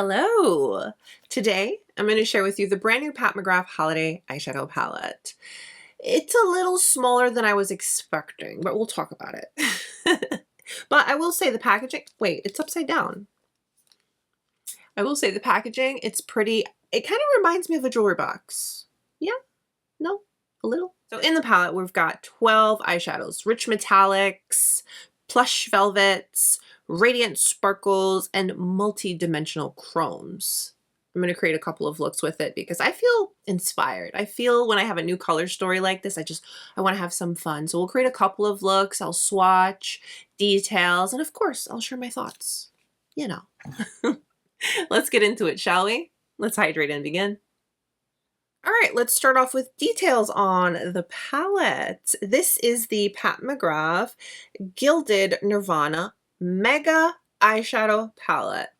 Hello! Today I'm going to share with you the brand new Pat McGrath Holiday Eyeshadow Palette. It's a little smaller than I was expecting, but we'll talk about it. But I will say the packaging, wait, it's upside down. I will say the packaging, it's pretty, it kind of reminds me of a jewelry box. Yeah? No? A little? So in the palette, we've got 12 eyeshadows, rich metallics, plush velvets, radiant sparkles, and multidimensional chromes. I'm going to create a couple of looks with it because I feel inspired. I feel when I have a new color story like this, I want to have some fun. So we'll create a couple of looks. I'll swatch details, and of course, I'll share my thoughts. You know. Let's get into it, shall we? Let's hydrate and begin. All right, let's start off with details on the palette. This is the Pat McGrath Gilded Nirvana Mega Eyeshadow Palette.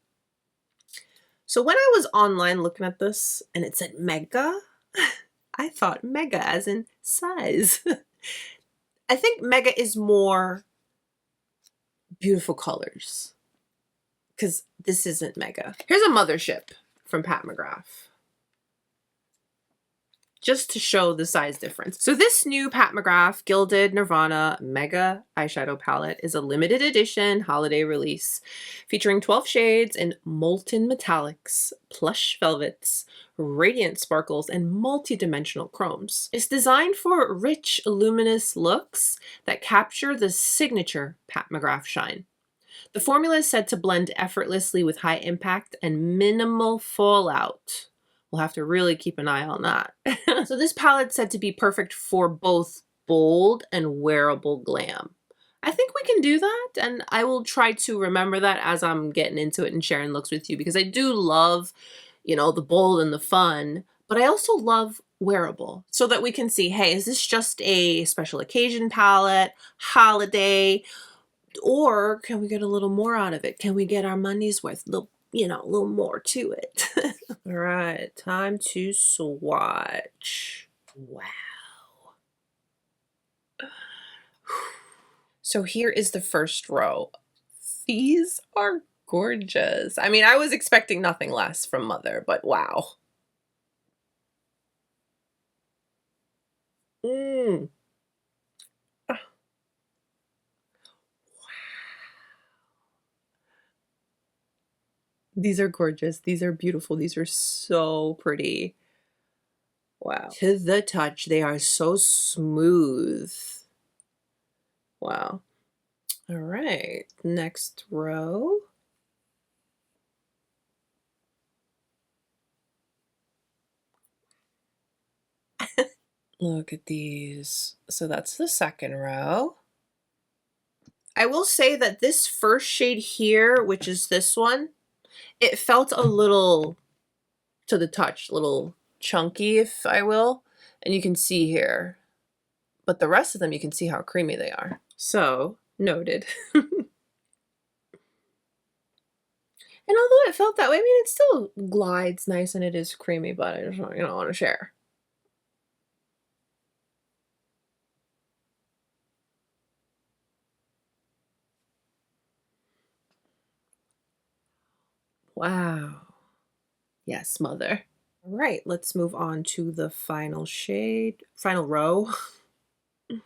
So when I was online looking at this and it said mega, I thought mega as in size. I think mega is more beautiful colors because this isn't mega. Here's a mothership from Pat McGrath, just to show the size difference. So this new Pat McGrath Gilded Nirvana Mega Eyeshadow Palette is a limited edition holiday release featuring 12 shades in molten metallics, plush velvets, radiant sparkles, and multi-dimensional chromes. It's designed for rich, luminous looks that capture the signature Pat McGrath shine. The formula is said to blend effortlessly with high impact and minimal fallout. We'll have to really keep an eye on that. So this palette's said to be perfect for both bold and wearable glam. I think we can do that, and I will try to remember that as I'm getting into it and sharing looks with you, because I do love, you know, the bold and the fun, but I also love wearable, so that we can see, hey, is this just a special occasion palette, holiday, or can we get a little more out of it? Can we get our money's worth? You know, a little more to it. All right, time to swatch. Wow. So here is the first row. These are gorgeous. I mean, I was expecting nothing less from Mother, but wow. Mmm. These are gorgeous. These are beautiful. These are so pretty. Wow. To the touch, they are so smooth. Wow. All right, next row. Look at these. So that's the second row. I will say that this first shade here, which is this one, it felt a little, to the touch, a little chunky, if I will. And you can see here. But the rest of them, you can see how creamy they are. So, noted. And although it felt that way, I mean, it still glides nice and it is creamy, but I just want, want to share. Wow. Yes, Mother. All right, let's move on to the final shade, final row. Wow.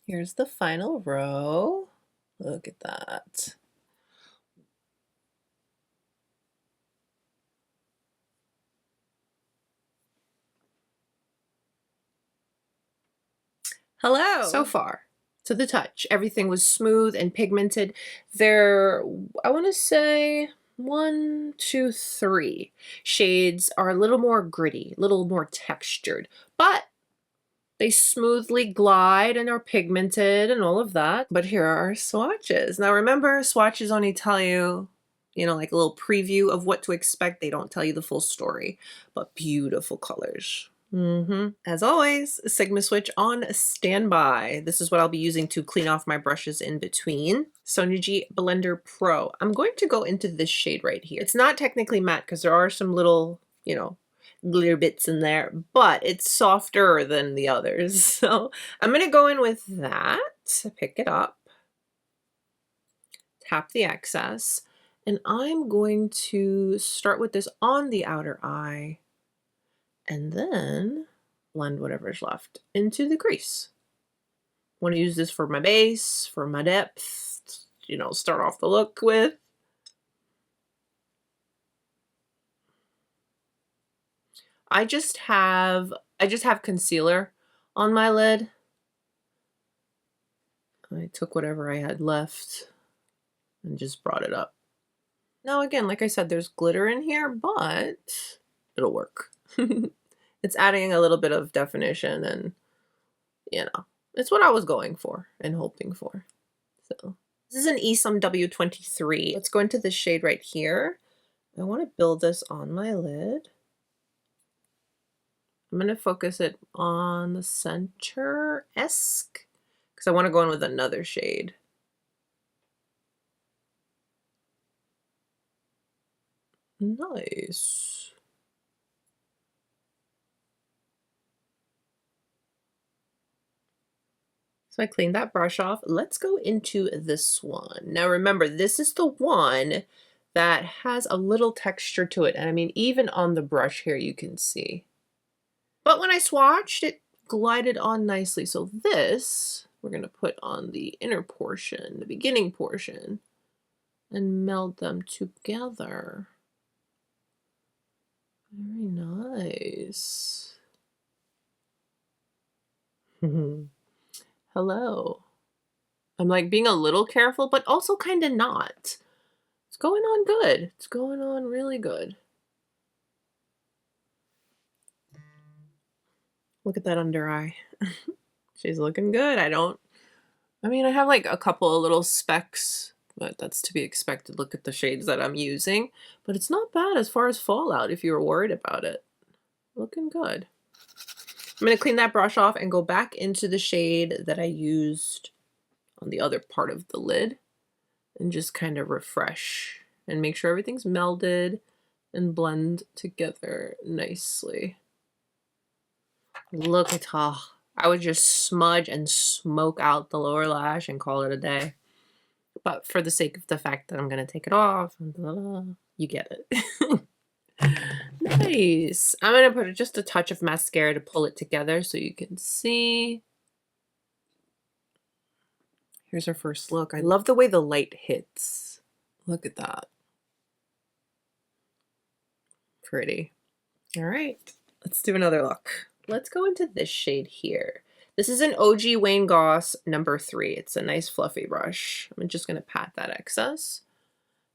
Here's the final row. Look at that. Hello. So far, to the touch, everything was smooth and pigmented. There, I want to say 1, 2, 3 shades are a little more gritty, a little more textured, but they smoothly glide and are pigmented and all of that. But here are our swatches. Now remember, swatches only tell you, like a little preview of what to expect. They don't tell you the full story, but beautiful colors. As always, Sigma switch on standby. This is what I'll be using to clean off my brushes in between. Sonia G Blender Pro. I'm going to go into this shade right here. It's not technically matte because there are some little, glitter bits in there, but it's softer than the others. So I'm going to go in with that, pick it up. tap the excess, and I'm going to start with this on the outer eye and then blend whatever's left into the crease. Want to use this for my base, for my depth, you know, start off the look with. I just have concealer on my lid. I took whatever I had left and just brought it up. Now again, like I said, there's glitter in here, but it'll work. It's adding a little bit of definition, and you know, it's what I was going for and hoping for. So this is an Esom W23. Let's go into this shade right here. I want to build this on my lid. I'm going to focus it on the center-esque because I want to go in with another shade. Nice. So I cleaned that brush off. Let's go into this one. Now remember, this is the one that has a little texture to it. And I mean, even on the brush here, you can see. But when I swatched, it glided on nicely. So this, we're going to put on the inner portion, the beginning portion, and meld them together. Very nice. Hello. I'm like being a little careful, but also kind of not. It's going on good. It's going on really good. Look at that under eye. She's looking good. I mean, I have like a couple of little specks, but that's to be expected. Look at the shades that I'm using, but it's not bad as far as fallout if you were worried about it. Looking good. I'm going to clean that brush off and go back into the shade that I used on the other part of the lid and just kind of refresh and make sure everything's melded and blend together nicely. Look at how I would just smudge and smoke out the lower lash and call it a day. But for the sake of the fact that I'm going to take it off, you get it. Nice. I'm going to put just a touch of mascara to pull it together so you can see. Here's our first look. I love the way the light hits. Look at that. Pretty. All right, let's do another look. Let's go into this shade here. This is an OG Wayne Goss number 3. It's a nice fluffy brush. I'm just going to pat that excess.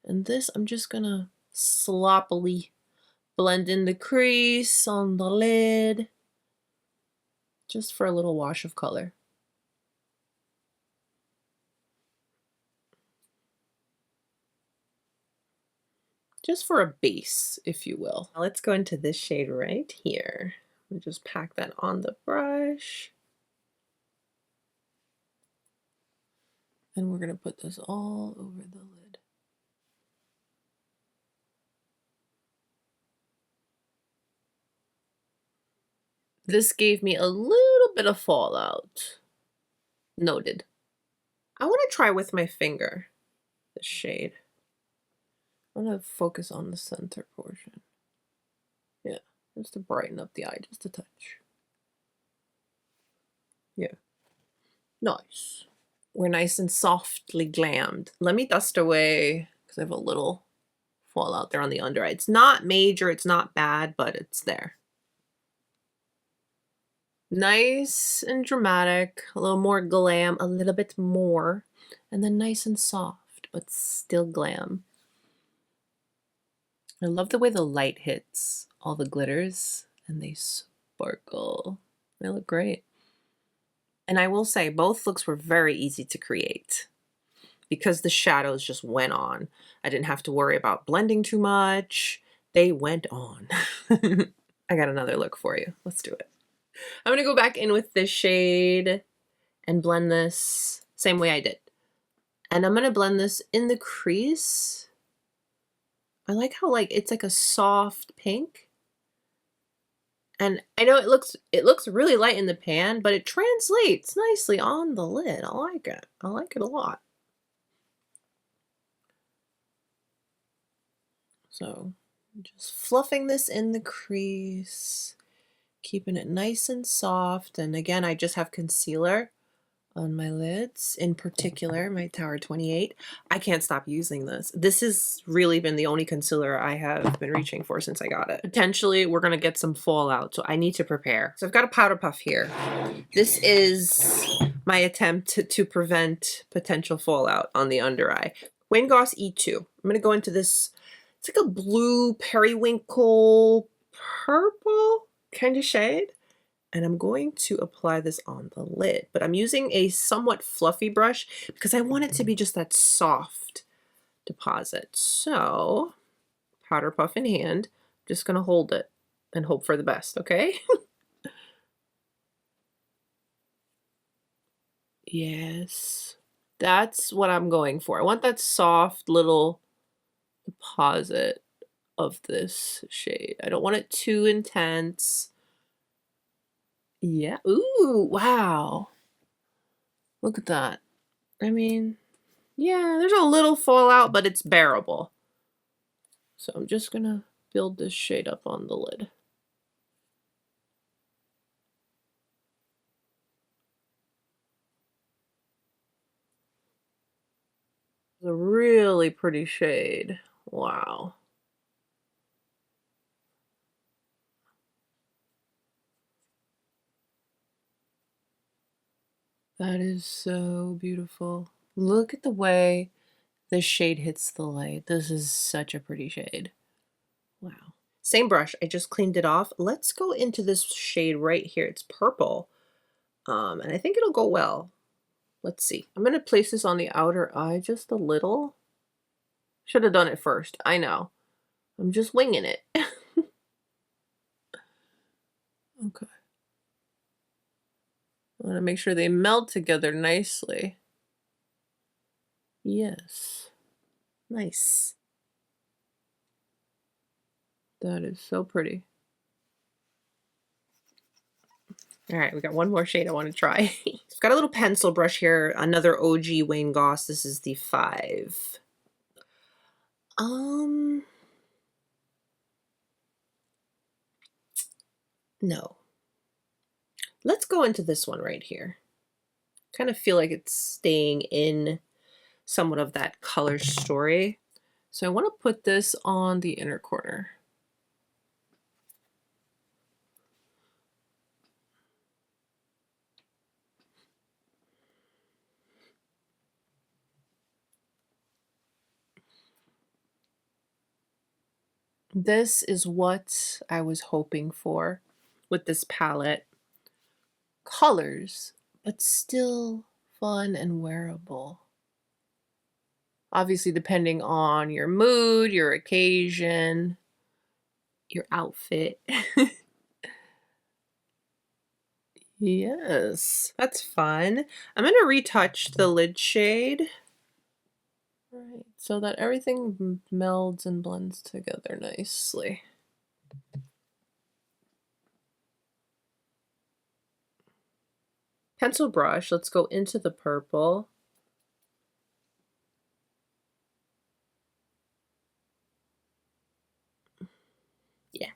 And this, I'm just going to sloppily blend in the crease on the lid. Just for a little wash of color. Just for a base, if you will. Now let's go into this shade right here. And just pack that on the brush. And we're going to put this all over the lid. This gave me a little bit of fallout. Noted. I want to try with my finger, this shade. I want to focus on the center portion. Yeah, just to brighten up the eye, just a touch. Yeah. Nice. We're nice and softly glammed. Let me dust away, because I have a little fallout there on the under eye. It's not major, it's not bad, but it's there. Nice and dramatic, a little more glam, a little bit more, and then nice and soft, but still glam. I love the way the light hits all the glitters and they sparkle. They look great. And I will say both looks were very easy to create because the shadows just went on. I didn't have to worry about blending too much. They went on. I got another look for you. Let's do it. I'm going to go back in with this shade and blend this same way I did. And I'm going to blend this in the crease. I like how it's like a soft pink. And I know it looks really light in the pan, but it translates nicely on the lid. I like it. I like it a lot. So just fluffing this in the crease, keeping it nice and soft. And again, I just have concealer on my lids, in particular my Tower 28. I can't stop using this. This has really been the only concealer I have been reaching for since I got it. Potentially we're gonna get some fallout, so I need to prepare. So I've got a powder puff here. This is my attempt to prevent potential fallout on the under eye. Wayne Goss E2. I'm gonna go into this, it's like a blue periwinkle purple kind of shade. And I'm going to apply this on the lid, but I'm using a somewhat fluffy brush because I want it to be just that soft deposit. So, powder puff in hand, just gonna hold it and hope for the best, okay? Yes, that's what I'm going for. I want that soft little deposit of this shade. I don't want it too intense. Yeah. Ooh, wow. Look at that. I mean, yeah, there's a little fallout, but it's bearable. So I'm just gonna build this shade up on the lid. It's a really pretty shade. Wow. That is so beautiful. Look at the way this shade hits the light. This is such a pretty shade. Wow. Same brush, I just cleaned it off. Let's go into this shade right here. It's purple. And I think it'll go well. Let's see. I'm gonna place this on the outer eye just a little. Should have done it first. I know. I'm just winging it. Okay. I want to make sure they meld together nicely. Yes. Nice. That is so pretty. All right, we got one more shade I want to try. I've got a little pencil brush here, another OG Wayne Goss. This is the 5. No. Let's go into this one right here. Kind of feel like it's staying in somewhat of that color story. So I want to put this on the inner corner. This is what I was hoping for with this palette. Colors, but still fun and wearable. Obviously, depending on your mood, your occasion, your outfit. Yes, that's fun. I'm going to retouch the lid shade. Right, so that everything melds and blends together nicely. Pencil brush, let's go into the purple. Yeah.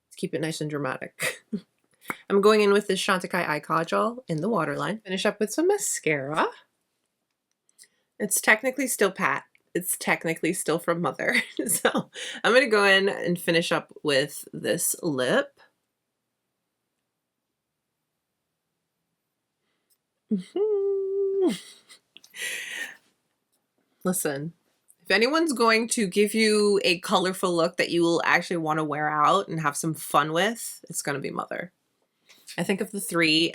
Let's keep it nice and dramatic. I'm going in with this Chantecaille eye kajal in the waterline. Finish up with some mascara. It's technically still pat. It's technically still from Mother. So I'm going to go in and finish up with this lip. Listen, if anyone's going to give you a colorful look that you will actually want to wear out and have some fun with, it's going to be Mother. I think of the 3,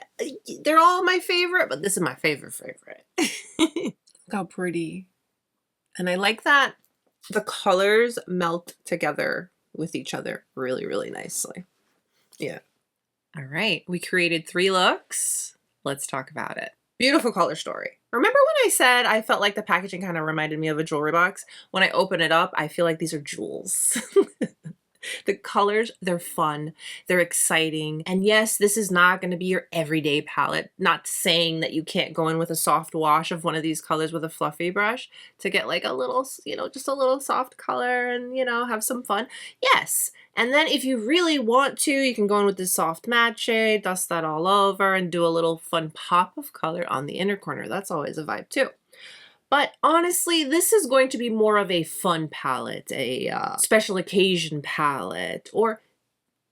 they're all my favorite, but this is my favorite. Look how pretty. And I like that the colors melt together with each other really, really nicely. Yeah. All right, we created 3 looks. Let's talk about it. Beautiful color story. Remember when I said I felt like the packaging kind of reminded me of a jewelry box? When I open it up, I feel like these are jewels. The colors, they're fun, they're exciting. And yes, this is not going to be your everyday palette. Not saying that you can't go in with a soft wash of one of these colors with a fluffy brush to get like a little, you know, just a little soft color and, you know, have some fun. Yes. And then if you really want to, you can go in with this soft matte shade, dust that all over and do a little fun pop of color on the inner corner. That's always a vibe too. But honestly, this is going to be more of a fun palette, a special occasion palette, or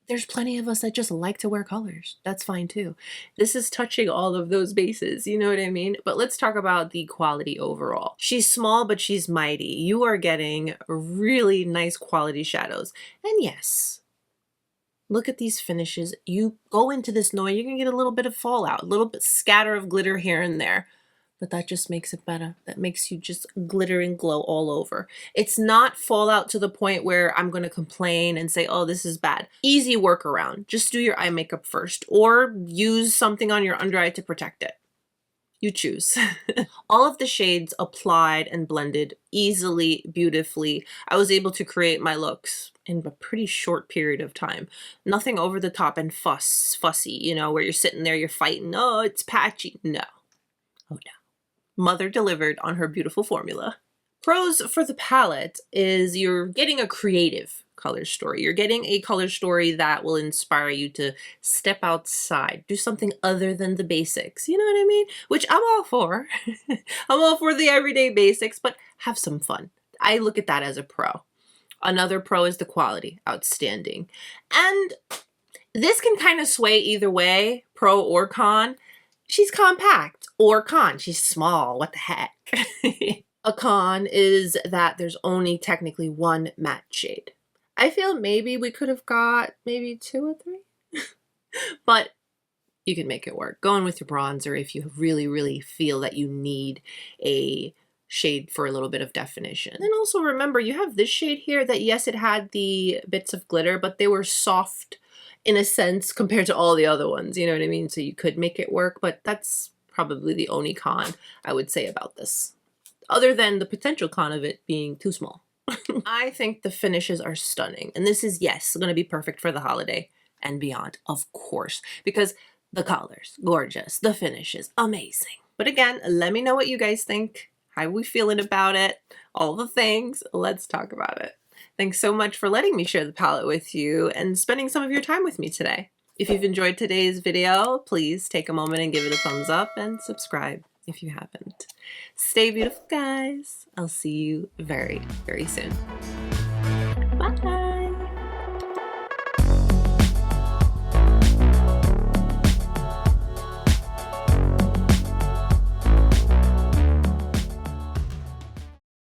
there's plenty of us that just like to wear colors. That's fine too. This is touching all of those bases, you know what I mean? But let's talk about the quality overall. She's small, but she's mighty. You are getting really nice quality shadows. And yes, look at these finishes. You go into this Noir, you're gonna get a little bit of fallout, a little bit scatter of glitter here and there. But that just makes it better. That makes you just glitter and glow all over. It's not fallout to the point where I'm going to complain and say, oh, this is bad. Easy workaround. Just do your eye makeup first or use something on your under eye to protect it. You choose. All of the shades applied and blended easily, beautifully. I was able to create my looks in a pretty short period of time. Nothing over the top and fussy, you know, where you're sitting there, you're fighting, oh, it's patchy. No. Oh, no. Mother delivered on her beautiful formula. Pros for the palette is you're getting a creative color story. You're getting a color story that will inspire you to step outside, do something other than the basics. You know what I mean? Which I'm all for. I'm all for the everyday basics, but have some fun. I look at that as a pro. Another pro is the quality. Outstanding. And this can kind of sway either way, pro or con. She's compact, or con, she's small, what the heck. A con is that there's only technically one matte shade. I feel maybe we could have got maybe 2 or 3, but you can make it work. Go in with your bronzer if you really, really feel that you need a shade for a little bit of definition. And also remember, you have this shade here that yes, it had the bits of glitter, but they were soft in a sense compared to all the other ones, you know what I mean? So you could make it work, but that's probably the only con I would say about this, other than the potential con of it being too small. I think the finishes are stunning, and this is, yes, going to be perfect for the holiday and beyond, of course, because the colors, gorgeous, the finishes, amazing. But again, let me know what you guys think. How are we feeling about it? All the things. Let's talk about it. Thanks so much for letting me share the palette with you and spending some of your time with me today. If you've enjoyed today's video, please take a moment and give it a thumbs up and subscribe if you haven't. Stay beautiful, guys. I'll see you very, very soon.